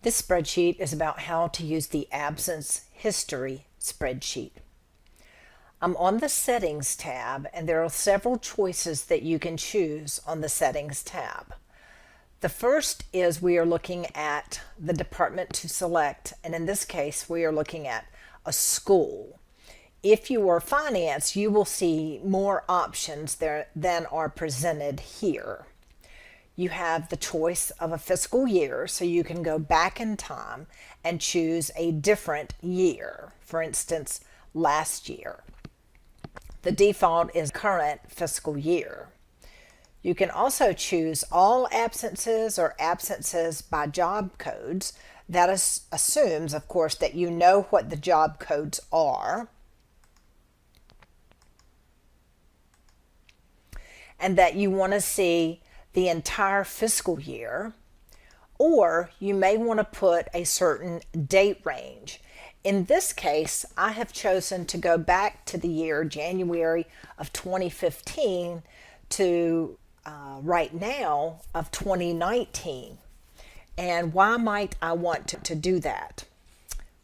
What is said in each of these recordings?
This spreadsheet is about how to use the absence history spreadsheet. I'm on the Settings tab, and there are several choices that you can choose on the Settings tab. The first is we are looking at the department to select, and in this case we are looking at a school. If you are finance, you will see more options there than are presented here. You have the choice of a fiscal year, so you can go back in time and choose a different year. For instance, last year. The default is current fiscal year. You can also choose all absences or absences by job codes. That assumes, of course, that you know what the job codes are and that you want to see the entire fiscal year, or you may want to put a certain date range. In this case, I have chosen to go back to the year January of 2015 to right now of 2019. And why might I want to do that?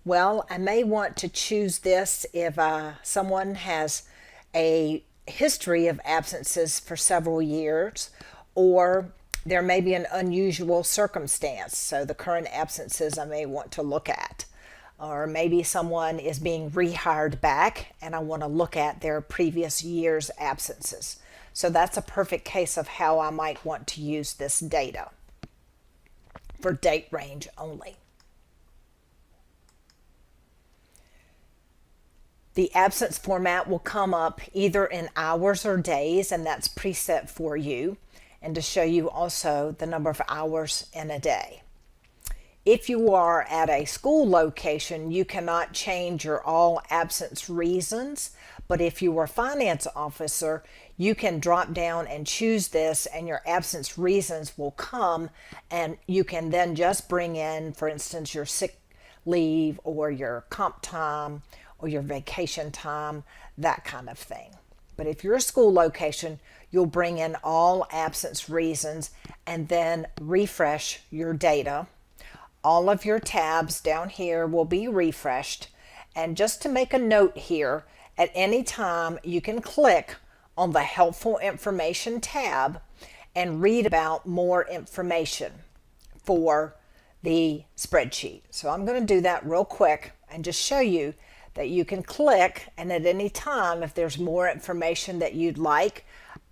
Well, I may want to choose this if someone has a history of absences for several years, or there may be an unusual circumstance. So the current absences I may want to look at. Or maybe someone is being rehired back and I want to look at their previous year's absences. So that's a perfect case of how I might want to use this data for date range only. The absence format will come up either in hours or days, and that's preset for you, and to show you also the number of hours in a day. If you are at a school location, you cannot change your all absence reasons, but if you are a finance officer, you can drop down and choose this, and your absence reasons will come, and you can then just bring in, for instance, your sick leave or your comp time or your vacation time, that kind of thing. But if you're a school location, you'll bring in all absence reasons and then refresh your data. All of your tabs down here will be refreshed. And just to make a note here, at any time you can click on the Helpful Information tab and read about more information for the spreadsheet. So I'm going to do that real quick and just show you that you can click, and at any time, if there's more information that you'd like,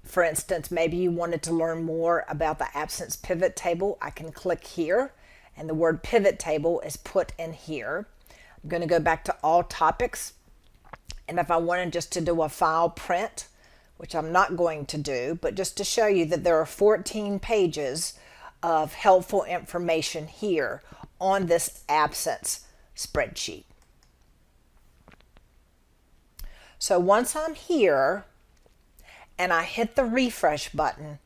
for instance, maybe you wanted to learn more about the absence pivot table, I can click here, and the word pivot table is put in here. I'm going to go back to all topics, and if I wanted just to do a file print, which I'm not going to do, but just to show you that there are 14 pages of helpful information here on this absence spreadsheet. So once I'm here and I hit the refresh button,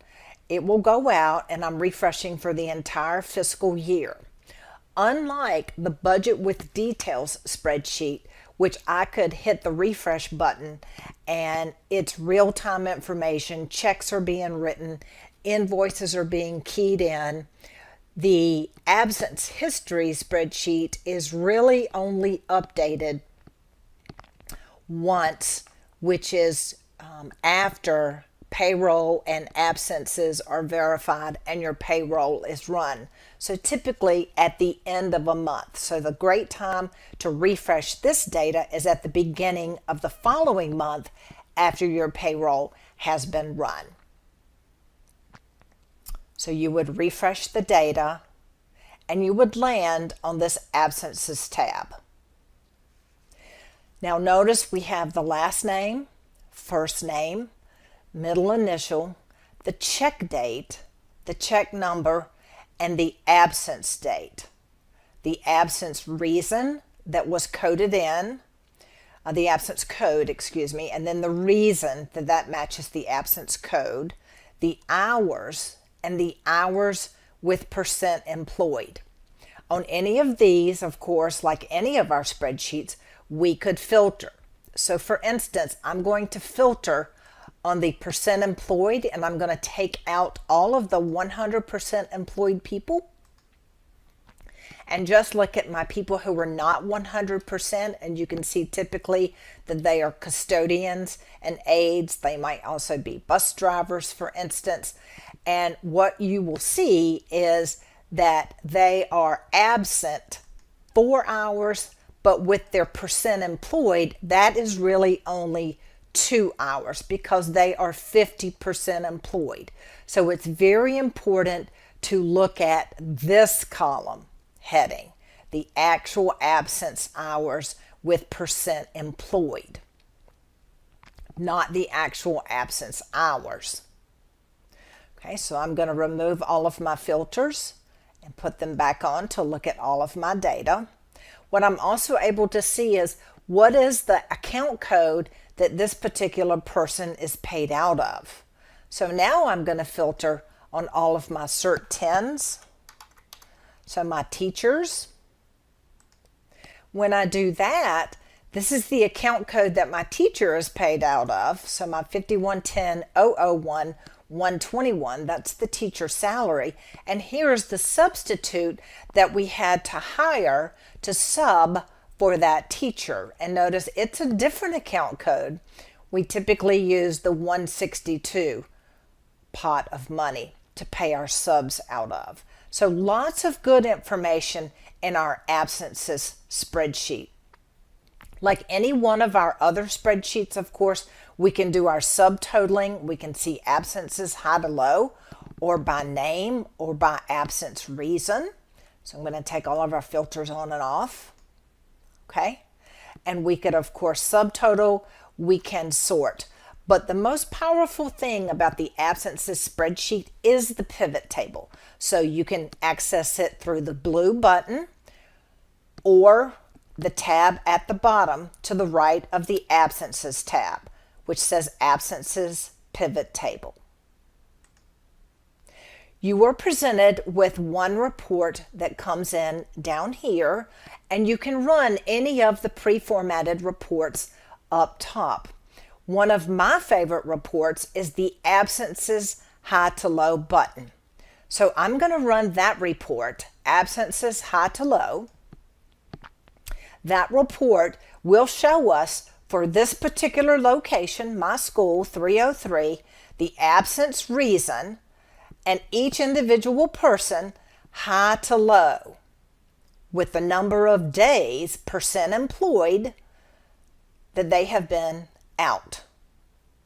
it will go out and I'm refreshing for the entire fiscal year. Unlike the budget with details spreadsheet, which I could hit the refresh button and it's real-time information, checks are being written, invoices are being keyed in. The absence history spreadsheet is really only updated once, which is after payroll and absences are verified and your payroll is run. So typically at the end of a month. So the great time to refresh this data is at the beginning of the following month after your payroll has been run. So you would refresh the data and you would land on this absences tab. Now notice we have the last name, first name, middle initial, the check date, the check number, and the absence date. The absence reason that was coded in, the absence code, excuse me, and then the reason that matches the absence code, the hours, and the hours with percent employed. On any of these, of course, like any of our spreadsheets, we could filter. So for instance, I'm going to filter on the percent employed, and I'm going to take out all of the 100% employed people. and just look at my people who are not 100%, and you can see typically that they are custodians and aides. They might also be bus drivers, for instance. And what you will see is that they are absent 4 hours, but with their percent employed, that is really only 2 hours because they are 50% employed. So it's very important to look at this column heading, the actual absence hours with percent employed, not the actual absence hours. Okay, so I'm going to remove all of my filters and put them back on to look at all of my data. What I'm also able to see is what is the account code that this particular person is paid out of. So now I'm going to filter on all of my Cert 10s, so my teachers. When I do that, this is the account code that my teacher is paid out of, so my 5110-001-121, that's the teacher salary. And here's the substitute that we had to hire to sub for that teacher. And notice it's a different account code. We typically use the 162 pot of money to pay our subs out of. So lots of good information in our absences spreadsheet. Like any one of our other spreadsheets, of course, we can do our subtotaling. We can see absences high to low, or by name, or by absence reason. So I'm going to take all of our filters on and off. Okay. And we could, of course, subtotal. We can sort. But the most powerful thing about the absences spreadsheet is the pivot table. So you can access it through the blue button or the tab at the bottom to the right of the absences tab, which says absences pivot table. You are presented with one report that comes in down here, and you can run any of the pre-formatted reports up top. One of my favorite reports is the absences high to low button. So I'm going to run that report, absences high to low. That report will show us for this particular location, my school 303, the absence reason, and each individual person high to low with the number of days percent employed that they have been out.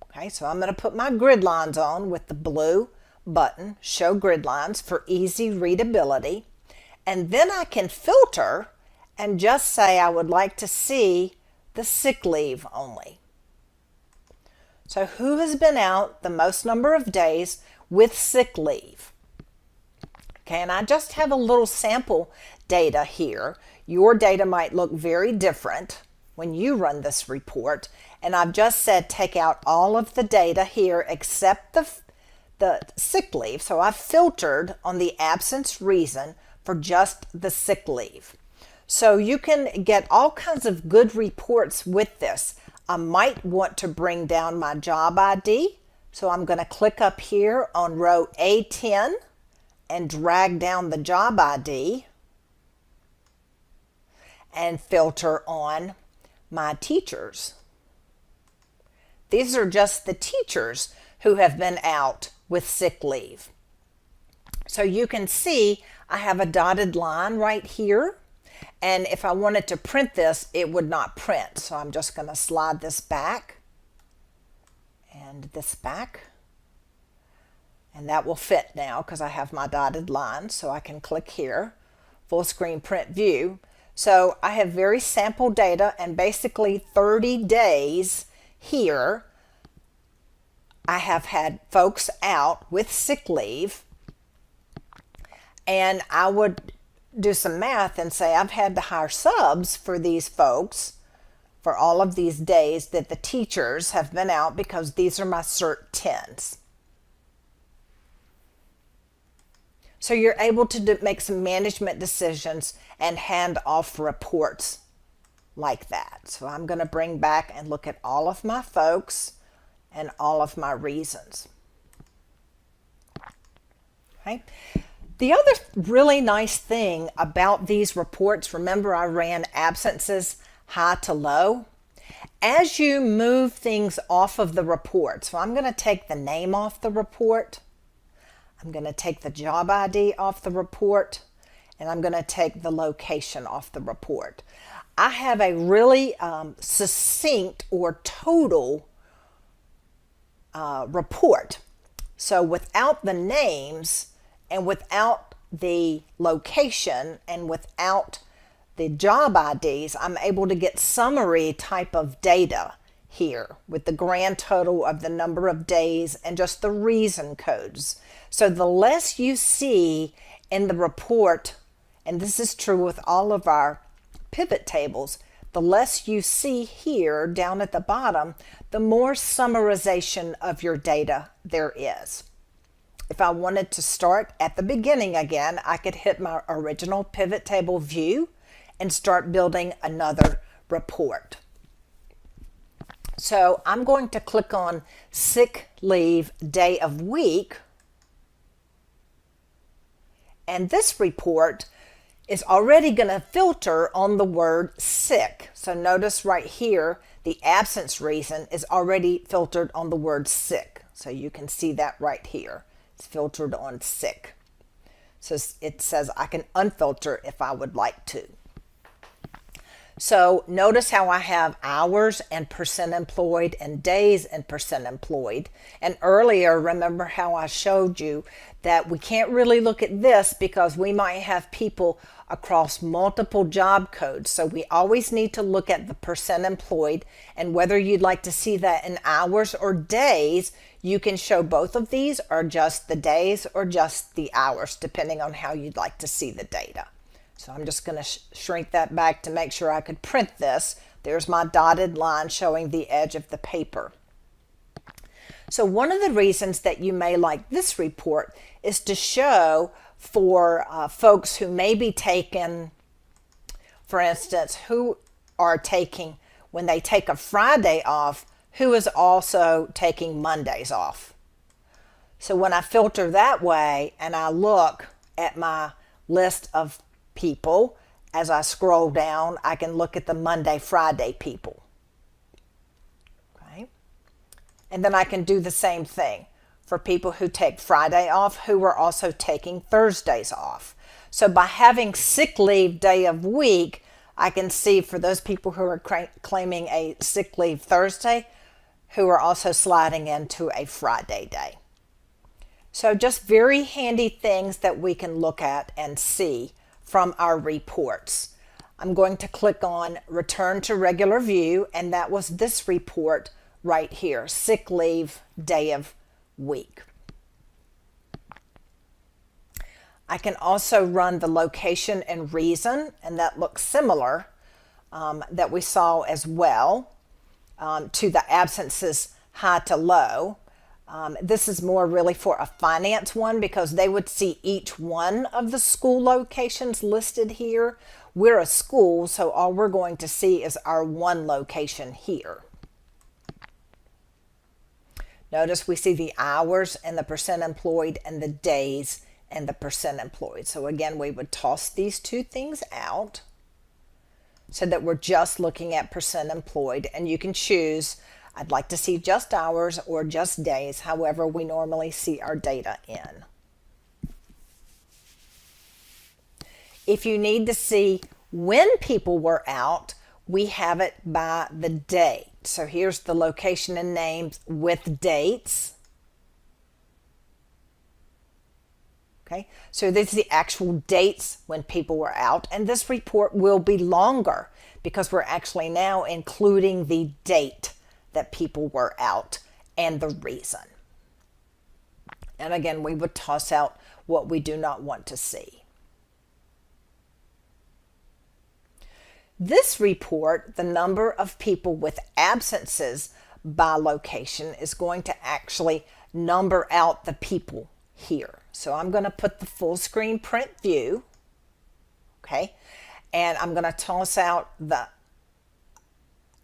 Okay, so I'm going to put my grid lines on with the blue button, show grid lines for easy readability. And then I can filter and just say I would like to see the sick leave only. So who has been out the most number of days with sick leave? Okay, and I just have a little sample data here. Your data might look very different when you run this report, and I've just said take out all of the data here except the sick leave. So I've filtered on the absence reason for just the sick leave. So you can get all kinds of good reports with this. I might want to bring down my job ID. So I'm going to click up here on row A10 and drag down the job ID and filter on my teachers. These are just the teachers who have been out with sick leave. So you can see I have a dotted line right here. And if I wanted to print this, it would not print. So I'm just going to slide this back and this back. And that will fit now because I have my dotted line. So I can click here, full screen print view. So I have very sample data and basically 30 days here. I have had folks out with sick leave. And I would do some math and say I've had to hire subs for these folks for all of these days that the teachers have been out because these are my Cert 10s. So you're able to make some management decisions and hand off reports like that. So I'm going to bring back and look at all of my folks and all of my reasons. Okay. The other really nice thing about these reports, remember I ran absences high to low. As you move things off of the report, so I'm going to take the name off the report, I'm going to take the job ID off the report, and I'm going to take the location off the report. I have a really succinct or total report. So without the names and without the location and without the job IDs, I'm able to get summary type of data here with the grand total of the number of days and just the reason codes. So the less you see in the report, and this is true with all of our pivot tables, the less you see here down at the bottom, the more summarization of your data there is. If I wanted to start at the beginning again, I could hit my original pivot table view and start building another report. So I'm going to click on sick leave day of week, and this report is already going to filter on the word sick. So notice right here, the absence reason is already filtered on the word sick. So you can see that right here. It's filtered on sick. So it says I can unfilter if I would like to. So notice how I have hours and percent employed and days and percent employed. And earlier, remember how I showed you that we can't really look at this because we might have people across multiple job codes. So we always need to look at the percent employed, and whether you'd like to see that in hours or days, you can show both of these or just the days or just the hours, depending on how you'd like to see the data. So I'm just going to shrink that back to make sure I could print this. There's my dotted line showing the edge of the paper. So one of the reasons that you may like this report is to show for folks who may be taking, for instance, who are taking, when they take a Friday off, who is also taking Mondays off. So when I filter that way and I look at my list of people, as I scroll down, I can look at the Monday, Friday people. Okay. And then I can do the same thing for people who take Friday off, who are also taking Thursdays off. So by having sick leave day of week, I can see for those people who are claiming a sick leave Thursday, who are also sliding into a Friday day. So just very handy things that we can look at and see from our reports. I'm going to click on Return to Regular View, and that was this report right here, sick leave day of week. I can also run the location and reason, and that looks similar that we saw as well to the absences high to low. This is more really for a finance one because they would see each one of the school locations listed here. We're a school, so all we're going to see is our one location here. Notice we see the hours and the percent employed and the days and the percent employed. So again, we would toss these two things out so that we're just looking at percent employed, and you can choose I'd like to see just hours or just days, however we normally see our data in. If you need to see when people were out, we have it by the date. So here's the location and names with dates. Okay, so these are the actual dates when people were out, and this report will be longer because we're actually now including the date that people were out and the reason. And again, we would toss out what we do not want to see. This report, the number of people with absences by location, is going to actually number out the people here. So I'm going to put the full screen print view, okay, and I'm going to toss out the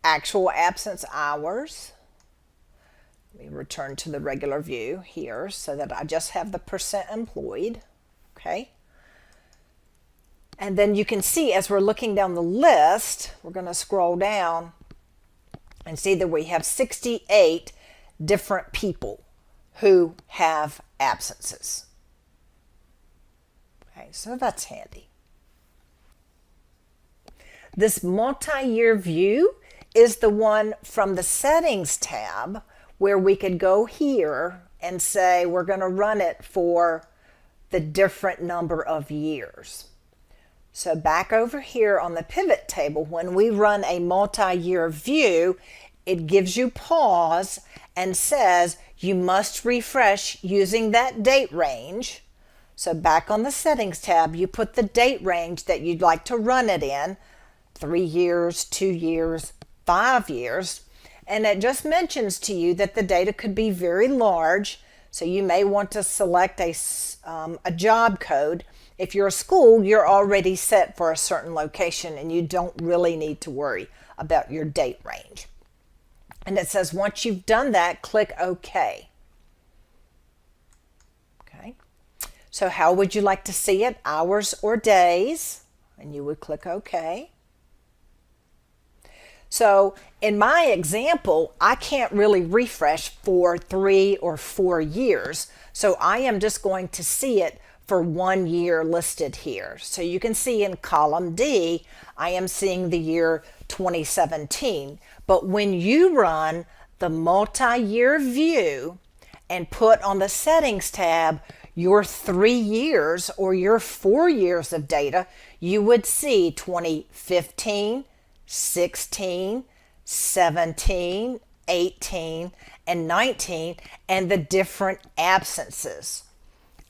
actual absence hours. Let me return to the regular view here so that I just have the percent employed. Okay. And then you can see as we're looking down the list, we're going to scroll down and see that we have 68 different people who have absences. Okay, so that's handy. This multi-year view is the one from the Settings tab where we could go here and say we're going to run it for the different number of years. So back over here on the pivot table, when we run a multi-year view, it gives you pause and says you must refresh using that date range. So back on the Settings tab, you put the date range that you'd like to run it in, 3 years, 2 years, 5 years, and it just mentions to you that the data could be very large, so you may want to select a job code. If you're a school, you're already set for a certain location and you don't really need to worry about your date range. And it says once you've done that, click OK. Okay. So how would you like to see it? Hours or days? And you would click OK. So in my example, I can't really refresh for 3 or 4 years. So I am just going to see it for 1 year listed here. So you can see in column D, I am seeing the year 2017. But when you run the multi-year view and put on the Settings tab your 3 years or your 4 years of data, you would see 2015, 16, 17, 18, and 19, and the different absences.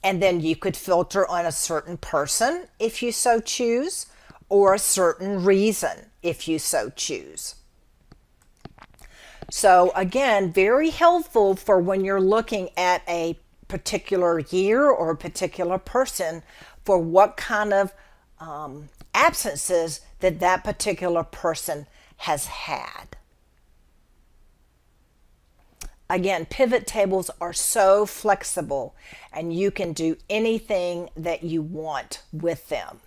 And then you could filter on a certain person if you so choose, or a certain reason if you so choose. So again, very helpful for when you're looking at a particular year or a particular person for what kind of absences that that particular person has had. Again, pivot tables are so flexible and you can do anything that you want with them.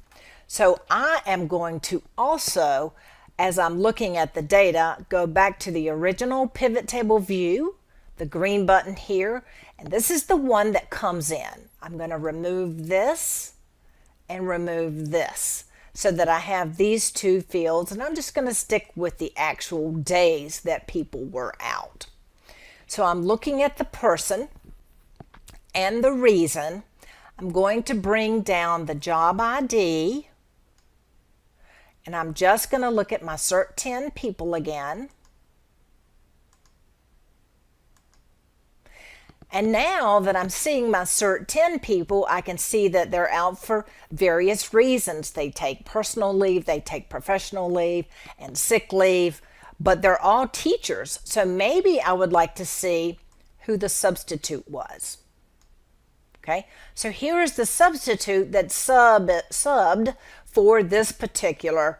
So I am going to also, as I'm looking at the data, go back to the original pivot table view, the green button here, and this is the one that comes in. I'm going to remove this and remove this so that I have these two fields, and I'm just going to stick with the actual days that people were out. So I'm looking at the person and the reason. I'm going to bring down the job ID, and I'm just going to look at my Cert 10 people again. And now that I'm seeing my Cert 10 people, I can see that they're out for various reasons. They take personal leave, they take professional leave, and sick leave, but they're all teachers. So maybe I would like to see who the substitute was. Okay, so here is the substitute that subbed for this particular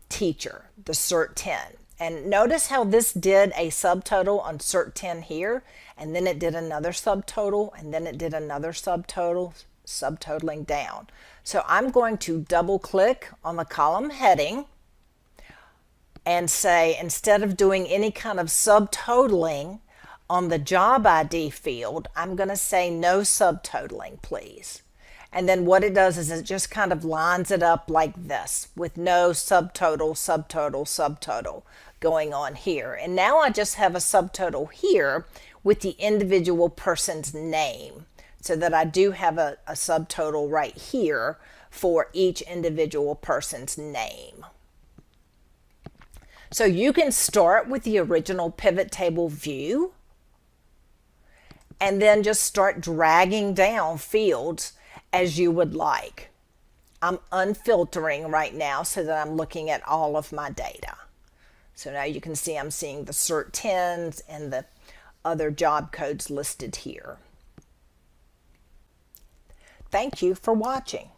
teacher, the Cert 10. And notice how this did a subtotal on Cert 10 here, and then it did another subtotal, and then it did another subtotal, subtotaling down. So I'm going to double click on the column heading and say, instead of doing any kind of subtotaling on the job ID field, I'm going to say no subtotaling, please. And then what it does is it just kind of lines it up like this with no subtotal, subtotal, subtotal going on here. And now I just have a subtotal here with the individual person's name, so that I do have a subtotal right here for each individual person's name. So you can start with the original pivot table view and then just start dragging down fields as you would like. I'm unfiltering right now so that I'm looking at all of my data. So now you can see I'm seeing the Cert 10s and the other job codes listed here. Thank you for watching.